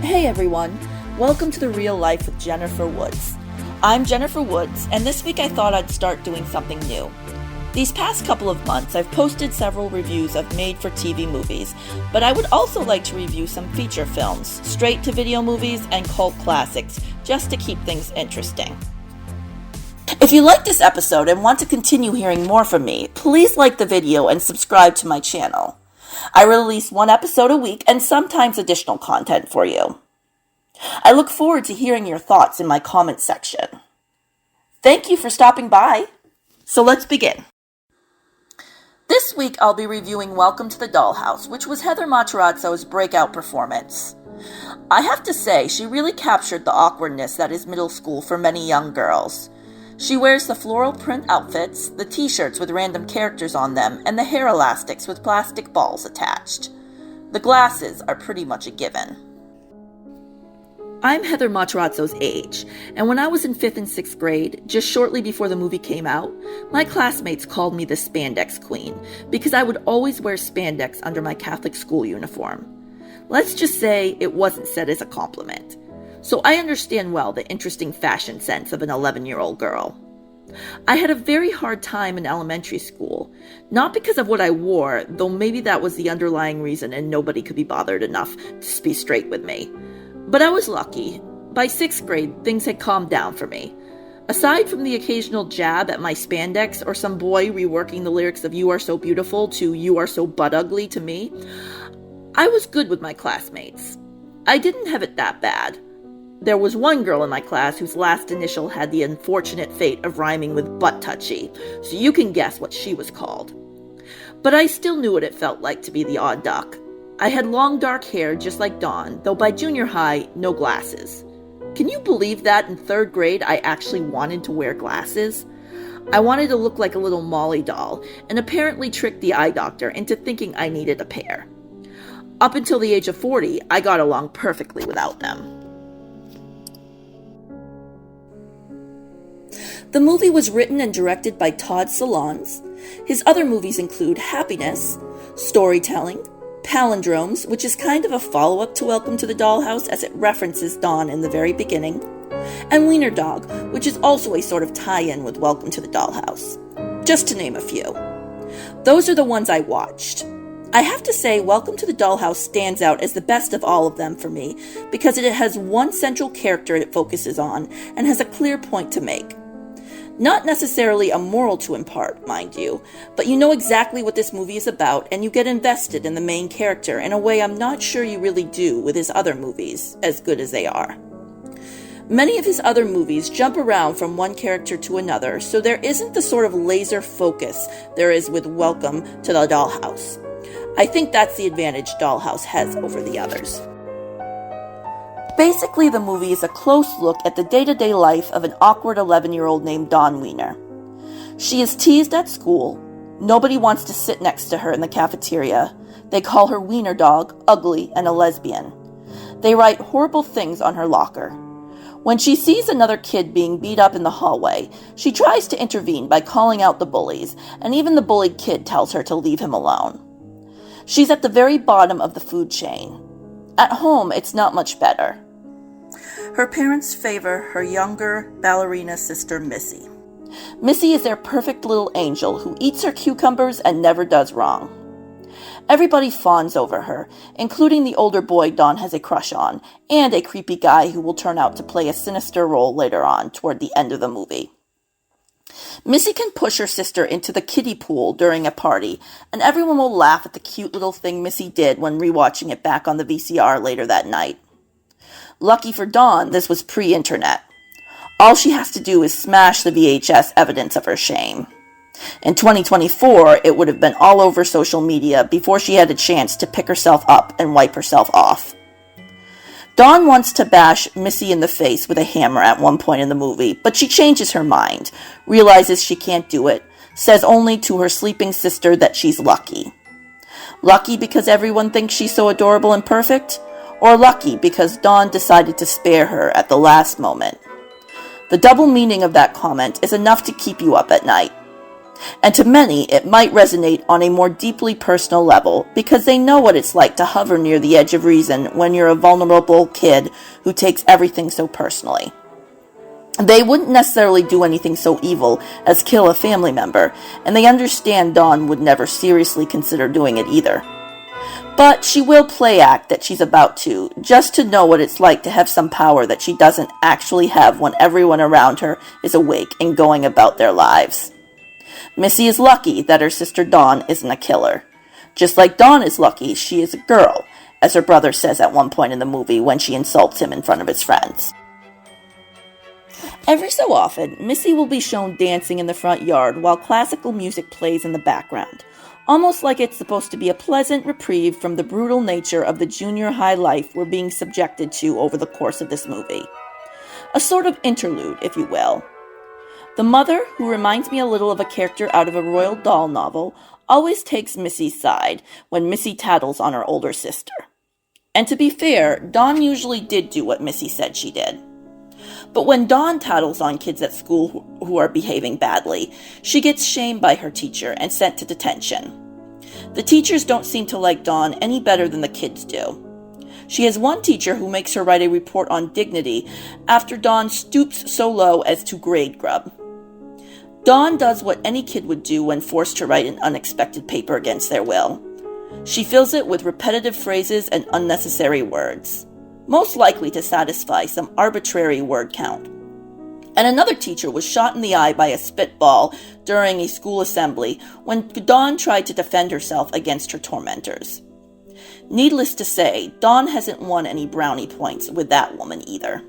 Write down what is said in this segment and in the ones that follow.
Hey everyone, welcome to The Real Life with Jennifer Woods. I'm Jennifer Woods, and this week I thought I'd start doing something new. These past couple of months, I've posted several reviews of made-for-TV movies, but I would also like to review some feature films, straight-to-video movies, and cult classics, just to keep things interesting. If you like this episode and want to continue hearing more from me, please like the video and subscribe to my channel. I release one episode a week and sometimes additional content for you. I look forward to hearing your thoughts in my comment section. Thank you for stopping by. So let's begin. This week I'll be reviewing Welcome to the Dollhouse, which was Heather Matarazzo's breakout performance. I have to say, she really captured the awkwardness that is middle school for many young girls. She wears the floral print outfits, the t-shirts with random characters on them, and the hair elastics with plastic balls attached. The glasses are pretty much a given. I'm Heather Matarazzo's age, and when I was in 5th and 6th grade, just shortly before the movie came out, my classmates called me the Spandex Queen, because I would always wear spandex under my Catholic school uniform. Let's just say it wasn't said as a compliment. So I understand well the interesting fashion sense of an 11-year-old girl. I had a very hard time in elementary school, not because of what I wore, though maybe that was the underlying reason and nobody could be bothered enough to be straight with me. But I was lucky. By 6th grade, things had calmed down for me. Aside from the occasional jab at my spandex or some boy reworking the lyrics of You Are So Beautiful to You Are So Butt Ugly to me, I was good with my classmates. I didn't have it that bad. There was one girl in my class whose last initial had the unfortunate fate of rhyming with butt touchy, so you can guess what she was called. But I still knew what it felt like to be the odd duck. I had long dark hair just like Dawn, though by junior high, no glasses. Can you believe that in 3rd grade I actually wanted to wear glasses? I wanted to look like a little Molly doll, and apparently tricked the eye doctor into thinking I needed a pair. Up until the age of 40, I got along perfectly without them. The movie was written and directed by Todd Solondz. His other movies include Happiness, Storytelling, Palindromes, which is kind of a follow-up to Welcome to the Dollhouse as it references Dawn in the very beginning, and Wiener Dog, which is also a sort of tie-in with Welcome to the Dollhouse, just to name a few. Those are the ones I watched. I have to say, Welcome to the Dollhouse stands out as the best of all of them for me because it has one central character it focuses on and has a clear point to make. Not necessarily a moral to impart, mind you, but you know exactly what this movie is about and you get invested in the main character in a way I'm not sure you really do with his other movies, as good as they are. Many of his other movies jump around from one character to another, so there isn't the sort of laser focus there is with Welcome to the Dollhouse. I think that's the advantage Dollhouse has over the others. Basically, the movie is a close look at the day-to-day life of an awkward 11-year-old named Dawn Wiener. She is teased at school. Nobody wants to sit next to her in the cafeteria. They call her Wiener Dog, ugly, and a lesbian. They write horrible things on her locker. When she sees another kid being beat up in the hallway, she tries to intervene by calling out the bullies, and even the bullied kid tells her to leave him alone. She's at the very bottom of the food chain. At home, it's not much better. Her parents favor her younger ballerina sister, Missy. Missy is their perfect little angel who eats her cucumbers and never does wrong. Everybody fawns over her, including the older boy Dawn has a crush on, and a creepy guy who will turn out to play a sinister role later on toward the end of the movie. Missy can push her sister into the kiddie pool during a party, and everyone will laugh at the cute little thing Missy did when rewatching it back on the VCR later that night. Lucky for Dawn, this was pre-internet. All she has to do is smash the VHS evidence of her shame. In 2024, it would have been all over social media before she had a chance to pick herself up and wipe herself off. Dawn wants to bash Missy in the face with a hammer at one point in the movie, but she changes her mind, realizes she can't do it, says only to her sleeping sister that she's lucky. Lucky because everyone thinks she's so adorable and perfect? Or lucky because Dawn decided to spare her at the last moment? The double meaning of that comment is enough to keep you up at night. And to many, it might resonate on a more deeply personal level because they know what it's like to hover near the edge of reason when you're a vulnerable kid who takes everything so personally. They wouldn't necessarily do anything so evil as kill a family member, and they understand Dawn would never seriously consider doing it either. But she will play act that she's about to, just to know what it's like to have some power that she doesn't actually have when everyone around her is awake and going about their lives. Missy is lucky that her sister Dawn isn't a killer. Just like Dawn is lucky she is a girl, as her brother says at one point in the movie when she insults him in front of his friends. Every so often, Missy will be shown dancing in the front yard while classical music plays in the background, almost like it's supposed to be a pleasant reprieve from the brutal nature of the junior high life we're being subjected to over the course of this movie. A sort of interlude, if you will. The mother, who reminds me a little of a character out of a Roald Dahl novel, always takes Missy's side when Missy tattles on her older sister. And to be fair, Dawn usually did do what Missy said she did. But when Dawn tattles on kids at school who are behaving badly, she gets shamed by her teacher and sent to detention. The teachers don't seem to like Dawn any better than the kids do. She has one teacher who makes her write a report on dignity after Dawn stoops so low as to grade grub. Dawn does what any kid would do when forced to write an unexpected paper against their will. She fills it with repetitive phrases and unnecessary words, most likely to satisfy some arbitrary word count. And another teacher was shot in the eye by a spitball during a school assembly when Dawn tried to defend herself against her tormentors. Needless to say, Dawn hasn't won any brownie points with that woman either.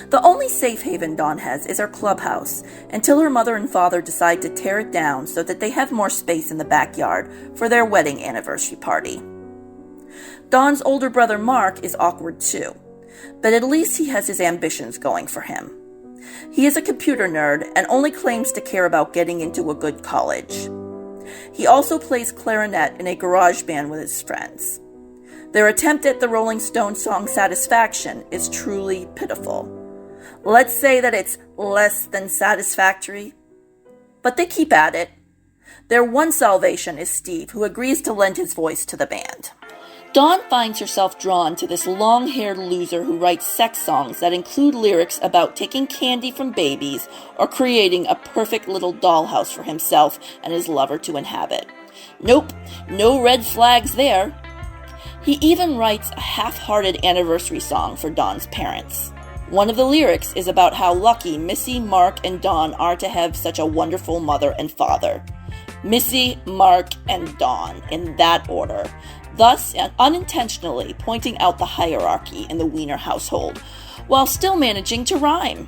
The only safe haven Dawn has is her clubhouse, until her mother and father decide to tear it down so that they have more space in the backyard for their wedding anniversary party. Dawn's older brother Mark is awkward too, but at least he has his ambitions going for him. He is a computer nerd and only claims to care about getting into a good college. He also plays clarinet in a garage band with his friends. Their attempt at the Rolling Stones song Satisfaction is truly pitiful. Let's say that it's less than satisfactory. But they keep at it. Their one salvation is Steve, who agrees to lend his voice to the band. Dawn finds herself drawn to this long-haired loser who writes sex songs that include lyrics about taking candy from babies or creating a perfect little dollhouse for himself and his lover to inhabit. Nope, no red flags there. He even writes a half-hearted anniversary song for Dawn's parents. One of the lyrics is about how lucky Missy, Mark, and Dawn are to have such a wonderful mother and father. Missy, Mark, and Dawn, in that order, thus unintentionally pointing out the hierarchy in the Wiener household, while still managing to rhyme.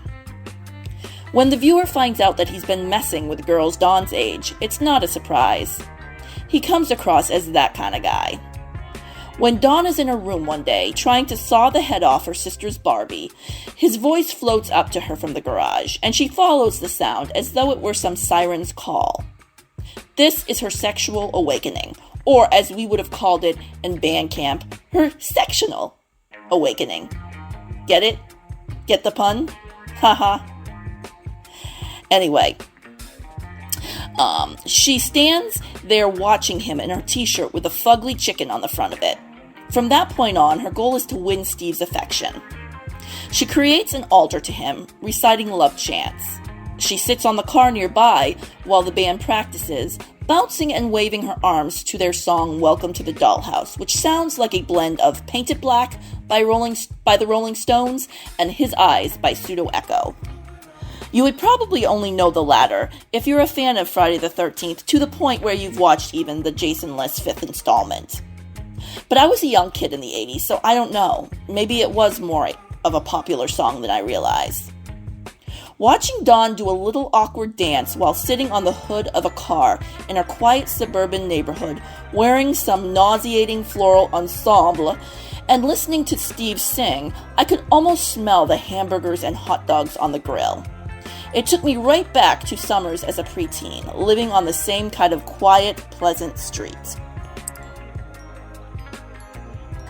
When the viewer finds out that he's been messing with girls Dawn's age, it's not a surprise. He comes across as that kind of guy. When Dawn is in her room one day, trying to saw the head off her sister's Barbie, his voice floats up to her from the garage, and she follows the sound as though it were some siren's call. This is her sexual awakening, or as we would have called it in band camp, her sectional awakening. Get it? Get the pun? Haha. Anyway, she stands there watching him in her t-shirt with a fugly chicken on the front of it. From that point on, her goal is to win Steve's affection. She creates an altar to him, reciting love chants. She sits on the car nearby while the band practices, bouncing and waving her arms to their song Welcome to the Dollhouse, which sounds like a blend of Paint It Black by the Rolling Stones and His Eyes by Pseudo Echo. You would probably only know the latter if you're a fan of Friday the 13th to the point where you've watched even the Jason Liss 5th installment. But I was a young kid in the 80s, so I don't know. Maybe it was more of a popular song than I realized. Watching Dawn do a little awkward dance while sitting on the hood of a car in her quiet suburban neighborhood, wearing some nauseating floral ensemble, and listening to Steve sing, I could almost smell the hamburgers and hot dogs on the grill. It took me right back to summers as a preteen, living on the same kind of quiet, pleasant street.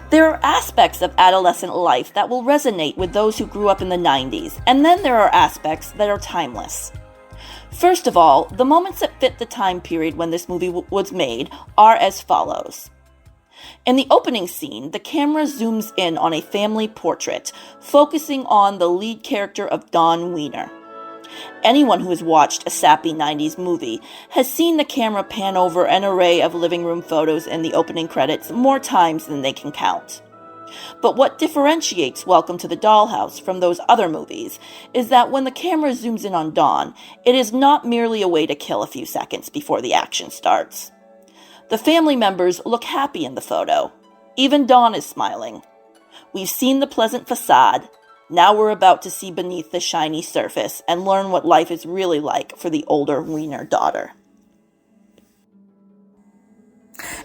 There are aspects of adolescent life that will resonate with those who grew up in the 90s, and then there are aspects that are timeless. First of all, the moments that fit the time period when this movie was made are as follows. In the opening scene, the camera zooms in on a family portrait, focusing on the lead character of Dawn Wiener. Anyone who has watched a sappy 90s movie has seen the camera pan over an array of living room photos in the opening credits more times than they can count. But what differentiates Welcome to the Dollhouse from those other movies is that when the camera zooms in on Dawn, it is not merely a way to kill a few seconds before the action starts. The family members look happy in the photo. Even Dawn is smiling. We've seen the pleasant facade. Now we're about to see beneath the shiny surface and learn what life is really like for the older Wiener daughter.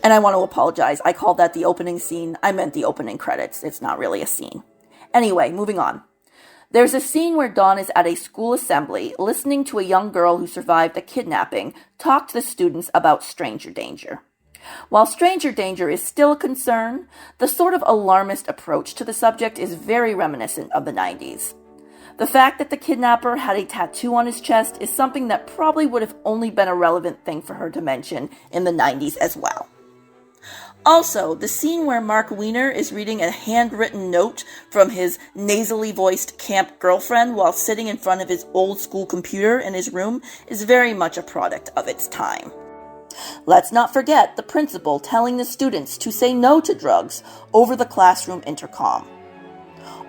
And I want to apologize. I called that the opening scene. I meant the opening credits. It's not really a scene. Anyway, moving on. There's a scene where Dawn is at a school assembly listening to a young girl who survived a kidnapping talk to the students about stranger danger. While stranger danger is still a concern, the sort of alarmist approach to the subject is very reminiscent of the 90s. The fact that the kidnapper had a tattoo on his chest is something that probably would have only been a relevant thing for her to mention in the 90s as well. Also, the scene where Mark Wiener is reading a handwritten note from his nasally voiced camp girlfriend while sitting in front of his old school computer in his room is very much a product of its time. Let's not forget the principal telling the students to say no to drugs over the classroom intercom.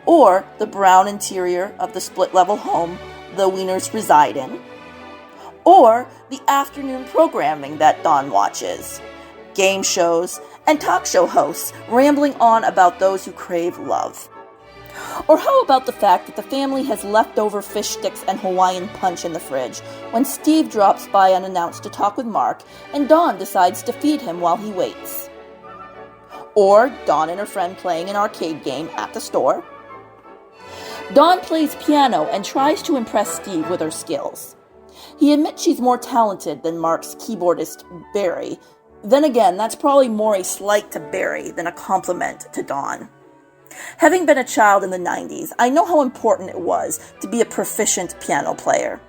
Or the brown interior of the split-level home the Wieners reside in. Or the afternoon programming that Dawn watches. Game shows and talk show hosts rambling on about those who crave love. Or how about the fact that the family has leftover fish sticks and Hawaiian punch in the fridge when Steve drops by unannounced to talk with Mark and Dawn decides to feed him while he waits? Or Dawn and her friend playing an arcade game at the store. Dawn plays piano and tries to impress Steve with her skills. He admits she's more talented than Mark's keyboardist Barry. Then again, that's probably more a slight to Barry than a compliment to Dawn. Having been a child in the 90s, I know how important it was to be a proficient piano player.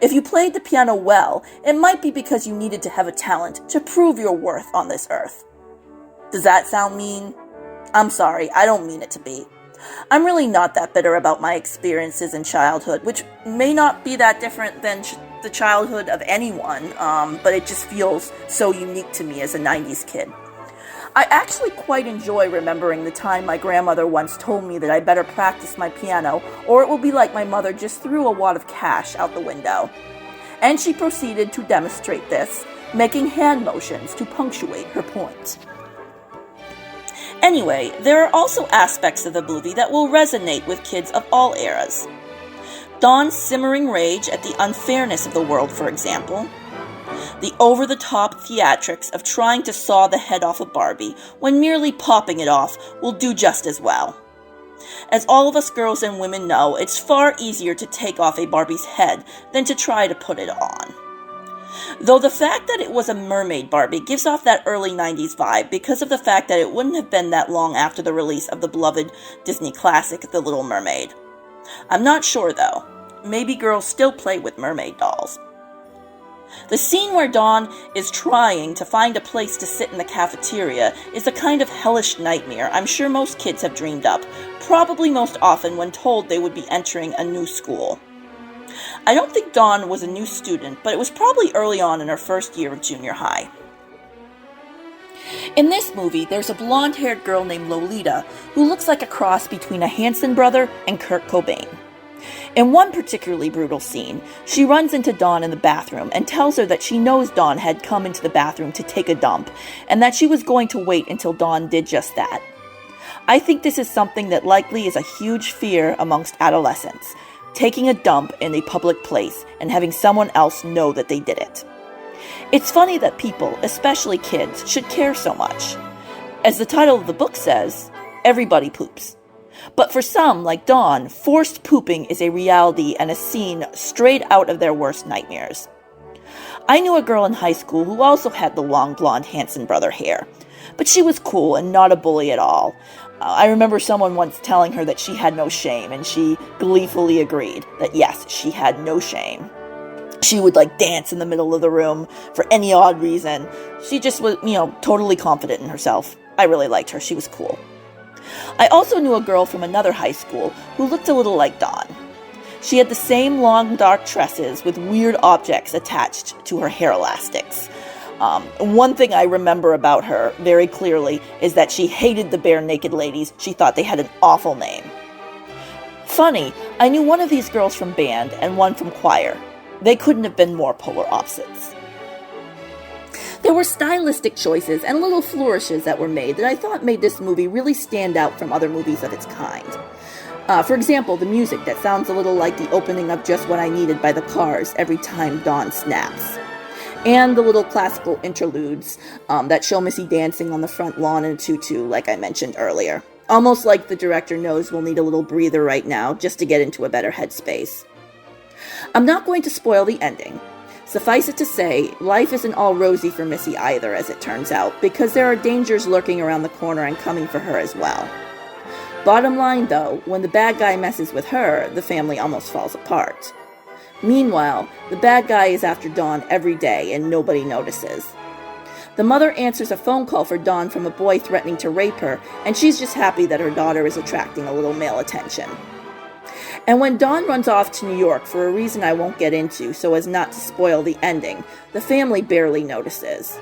If you played the piano well, it might be because you needed to have a talent to prove your worth on this earth. Does that sound mean? I'm sorry, I don't mean it to be. I'm really not that bitter about my experiences in childhood, which may not be that different than the childhood of anyone, but it just feels so unique to me as a 90s kid. I actually quite enjoy remembering the time my grandmother once told me that I better practice my piano, or it will be like my mother just threw a wad of cash out the window. And she proceeded to demonstrate this, making hand motions to punctuate her point. Anyway, there are also aspects of the movie that will resonate with kids of all eras. Dawn's simmering rage at the unfairness of the world, for example. The over-the-top theatrics of trying to saw the head off a Barbie when merely popping it off will do just as well. As all of us girls and women know, it's far easier to take off a Barbie's head than to try to put it on. Though the fact that it was a mermaid Barbie gives off that early 90s vibe because of the fact that it wouldn't have been that long after the release of the beloved Disney classic, The Little Mermaid. I'm not sure though. Maybe girls still play with mermaid dolls. The scene where Dawn is trying to find a place to sit in the cafeteria is a kind of hellish nightmare I'm sure most kids have dreamed up, probably most often when told they would be entering a new school. I don't think Dawn was a new student, but it was probably early on in her first year of junior high. In this movie, there's a blonde-haired girl named Lolita who looks like a cross between a Hanson brother and Kurt Cobain. In one particularly brutal scene, she runs into Dawn in the bathroom and tells her that she knows Dawn had come into the bathroom to take a dump, and that she was going to wait until Dawn did just that. I think this is something that likely is a huge fear amongst adolescents, taking a dump in a public place and having someone else know that they did it. It's funny that people, especially kids, should care so much. As the title of the book says, everybody poops. But for some, like Dawn, forced pooping is a reality and a scene straight out of their worst nightmares. I knew a girl in high school who also had the long blonde Hanson brother hair, but she was cool and not a bully at all. I remember someone once telling her that she had no shame, and she gleefully agreed that yes, she had no shame. She would like dance in the middle of the room for any odd reason. She just was, totally confident in herself. I really liked her. She was cool. I also knew a girl from another high school who looked a little like Dawn. She had the same long dark tresses with weird objects attached to her hair elastics. One thing I remember about her very clearly is that she hated the bare naked ladies. She thought they had an awful name. Funny, I knew one of these girls from band and one from choir. They couldn't have been more polar opposites. There were stylistic choices and little flourishes that were made that I thought made this movie really stand out from other movies of its kind. For example, the music that sounds a little like the opening of Just What I Needed by the Cars every time Dawn snaps. And the little classical interludes that show Missy dancing on the front lawn in a tutu, like I mentioned earlier. Almost like the director knows we'll need a little breather right now just to get into a better headspace. I'm not going to spoil the ending. Suffice it to say, life isn't all rosy for Missy either, as it turns out, because there are dangers lurking around the corner and coming for her as well. Bottom line, though, when the bad guy messes with her, the family almost falls apart. Meanwhile, the bad guy is after Dawn every day and nobody notices. The mother answers a phone call for Dawn from a boy threatening to rape her, and she's just happy that her daughter is attracting a little male attention. And when Dawn runs off to New York for a reason I won't get into so as not to spoil the ending, the family barely notices.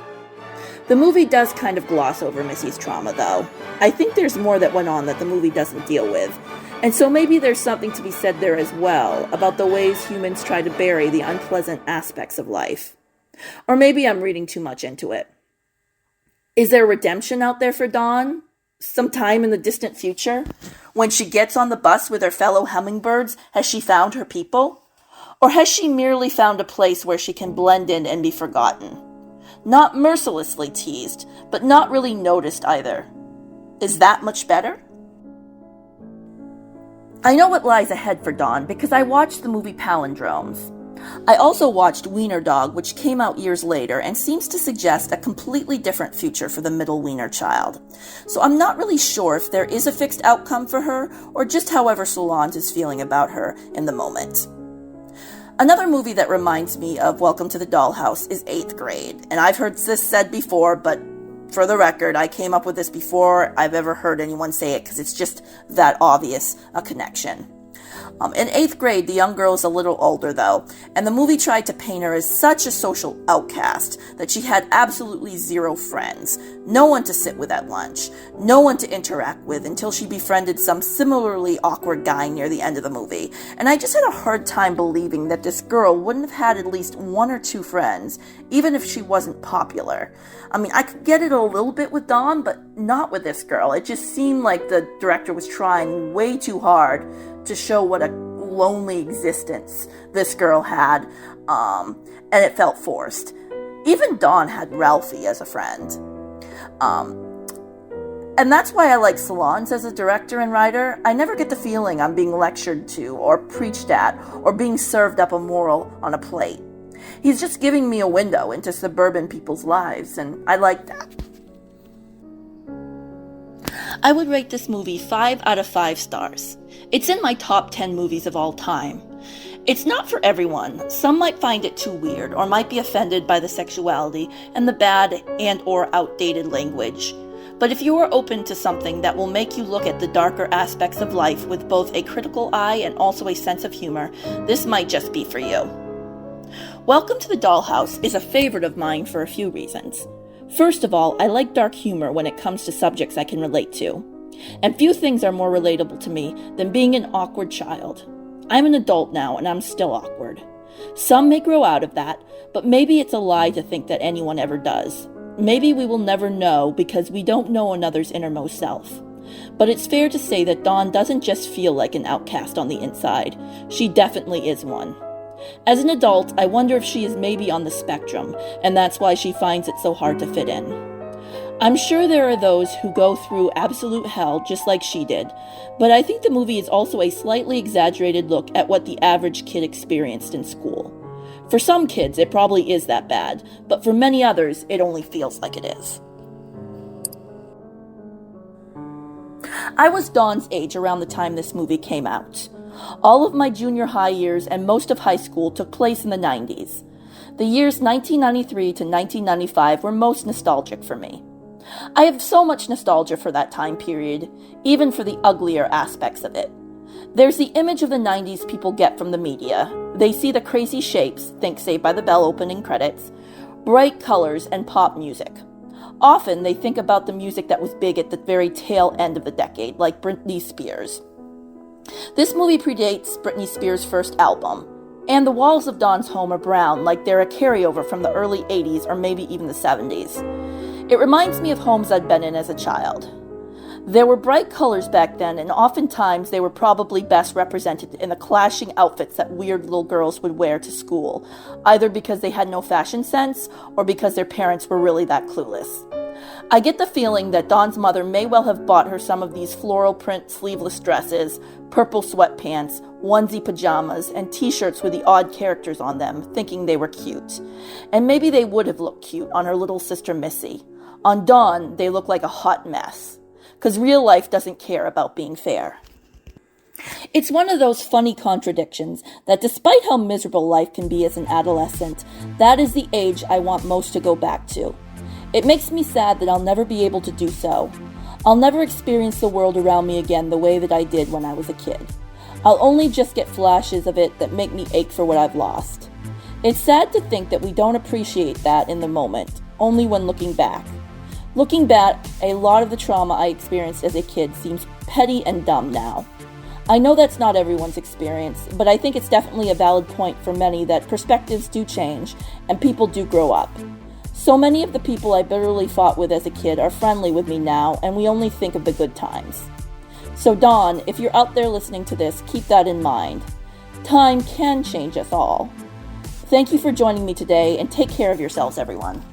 The movie does kind of gloss over Missy's trauma, though. I think there's more that went on that the movie doesn't deal with, and so maybe there's something to be said there as well about the ways humans try to bury the unpleasant aspects of life. Or maybe I'm reading too much into it. Is there redemption out there for Dawn? Sometime in the distant future? When she gets on the bus with her fellow hummingbirds, has she found her people? Or has she merely found a place where she can blend in and be forgotten? Not mercilessly teased, but not really noticed either. Is that much better? I know what lies ahead for Dawn because I watched the movie Palindromes. I also watched Wiener Dog, which came out years later and seems to suggest a completely different future for the middle wiener child. So I'm not really sure if there is a fixed outcome for her or just however Solondz is feeling about her in the moment. Another movie that reminds me of Welcome to the Dollhouse is 8th Grade, and I've heard this said before, but for the record, I came up with this before I've ever heard anyone say it because it's just that obvious a connection. In 8th grade, the young girl is a little older, though, and the movie tried to paint her as such a social outcast that she had absolutely zero friends, no one to sit with at lunch, no one to interact with until she befriended some similarly awkward guy near the end of the movie. And I just had a hard time believing that this girl wouldn't have had at least one or two friends, even if she wasn't popular. I mean, I could get it a little bit with Dawn, but not with this girl. It just seemed like the director was trying way too hard to show what a lonely existence this girl had, and it felt forced. Even Dawn had Ralphie as a friend. And that's why I like Solondz as a director and writer. I never get the feeling I'm being lectured to, or preached at, or being served up a moral on a plate. He's just giving me a window into suburban people's lives, and I like that. I would rate this movie 5 out of 5 stars. It's in my top 10 movies of all time. It's not for everyone. Some might find it too weird, or might be offended by the sexuality and the bad and or outdated language. But if you are open to something that will make you look at the darker aspects of life with both a critical eye and also a sense of humor, this might just be for you. Welcome to the Dollhouse is a favorite of mine for a few reasons. First of all, I like dark humor when it comes to subjects I can relate to. And few things are more relatable to me than being an awkward child. I'm an adult now and I'm still awkward. Some may grow out of that, but maybe it's a lie to think that anyone ever does. Maybe we will never know because we don't know another's innermost self. But it's fair to say that Dawn doesn't just feel like an outcast on the inside. She definitely is one. As an adult, I wonder if she is maybe on the spectrum, and that's why she finds it so hard to fit in. I'm sure there are those who go through absolute hell just like she did, but I think the movie is also a slightly exaggerated look at what the average kid experienced in school. For some kids, it probably is that bad, but for many others, it only feels like it is. I was Dawn's age around the time this movie came out. All of my junior high years and most of high school took place in the 90s. The years 1993 to 1995 were most nostalgic for me. I have so much nostalgia for that time period, even for the uglier aspects of it. There's the image of the 90s people get from the media. They see the crazy shapes, think Saved by the Bell opening credits, bright colors, and pop music. Often they think about the music that was big at the very tail end of the decade, like Britney Spears. This movie predates Britney Spears' first album, and the walls of Dawn's home are brown, like they're a carryover from the early 80s or maybe even the 70s. It reminds me of homes I'd been in as a child. There were bright colors back then, and oftentimes they were probably best represented in the clashing outfits that weird little girls would wear to school, either because they had no fashion sense or because their parents were really that clueless. I get the feeling that Dawn's mother may well have bought her some of these floral print sleeveless dresses, purple sweatpants, onesie pajamas, and t-shirts with the odd characters on them, thinking they were cute. And maybe they would have looked cute on her little sister Missy. On Dawn, they look like a hot mess. Because real life doesn't care about being fair. It's one of those funny contradictions that despite how miserable life can be as an adolescent, that is the age I want most to go back to. It makes me sad that I'll never be able to do so. I'll never experience the world around me again the way that I did when I was a kid. I'll only just get flashes of it that make me ache for what I've lost. It's sad to think that we don't appreciate that in the moment, only when looking back. Looking back, a lot of the trauma I experienced as a kid seems petty and dumb now. I know that's not everyone's experience, but I think it's definitely a valid point for many that perspectives do change and people do grow up. So many of the people I bitterly fought with as a kid are friendly with me now, and we only think of the good times. So Dawn, if you're out there listening to this, keep that in mind. Time can change us all. Thank you for joining me today, and take care of yourselves, everyone.